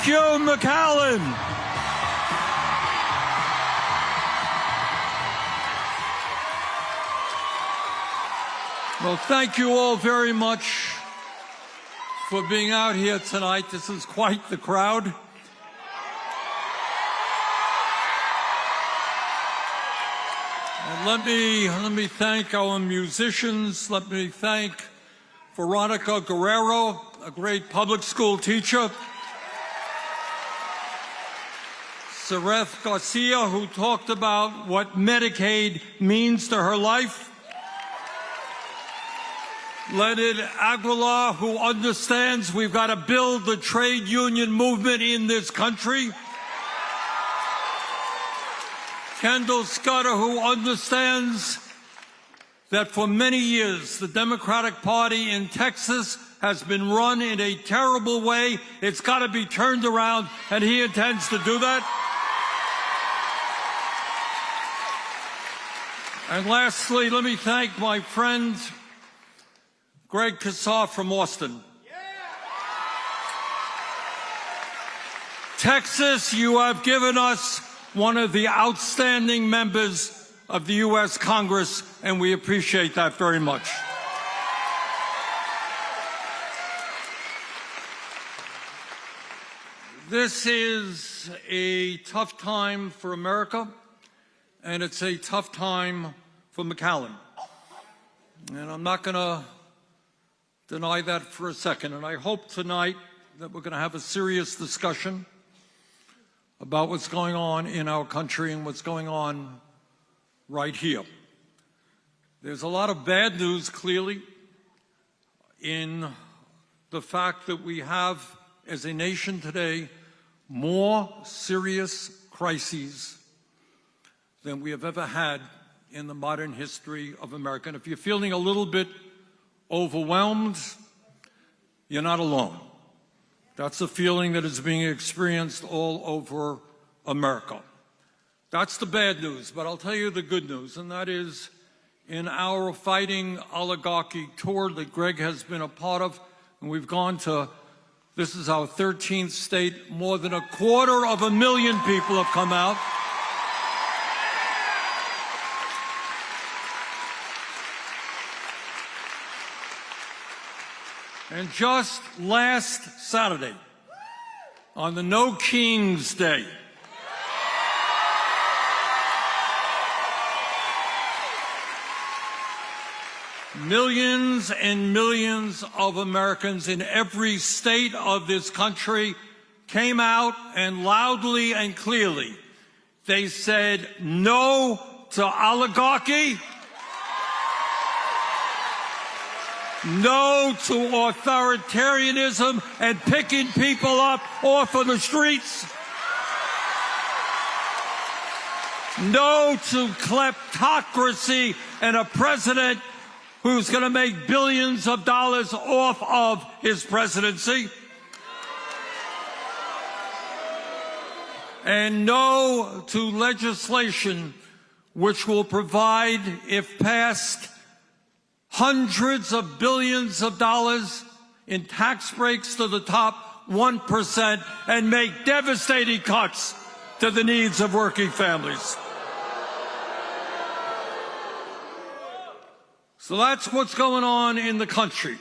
Thank you, McAllen. Well, thank you all very much for being out here tonight. This is quite the crowd. And let me thank our musicians. Let me thank Veronica Guerrero, a great public school teacher. Sareth Garcia, who talked about what Medicaid means to her life. Leonard Aguilar, who understands we've got to build the trade union movement in this country. Kendall Scudder, who understands that for many years the Democratic Party in Texas has been run in a terrible way. It's got to be turned around, and he intends to do that. And lastly, let me thank my friend Greg Casar from Austin. Texas, you have given us one of the outstanding members of the U.S. Congress, and we appreciate that very much. This is a tough time for America, and it's a tough time for McAllen. And I'm not going to deny that for a second. And I hope tonight that we're going to have a serious discussion about what's going on in our country and what's going on right here. There's a lot of bad news, clearly, in the fact that we have, as a nation today, more serious crises than we have ever had in the modern history of America. And if you're feeling a little bit overwhelmed, you're not alone. That's a feeling that is being experienced all over America. That's the bad news, but I'll tell you the good news, and that is in our Fighting Oligarchy tour that Greg has been a part of, and we've gone to, this is our 13th state, more than 250,000 people have come out. And just last Saturday, on the No Kings Day, millions and millions of Americans in every state of this country came out and loudly and clearly, they said no to oligarchy, no to authoritarianism and picking people up off of the streets. No to kleptocracy and a president who's going to make billions of dollars off of his presidency. And no to legislation which will provide, if passed, hundreds of billions of dollars in tax breaks to the top 1% and make devastating cuts to the needs of working families. So that's what's going on in the country.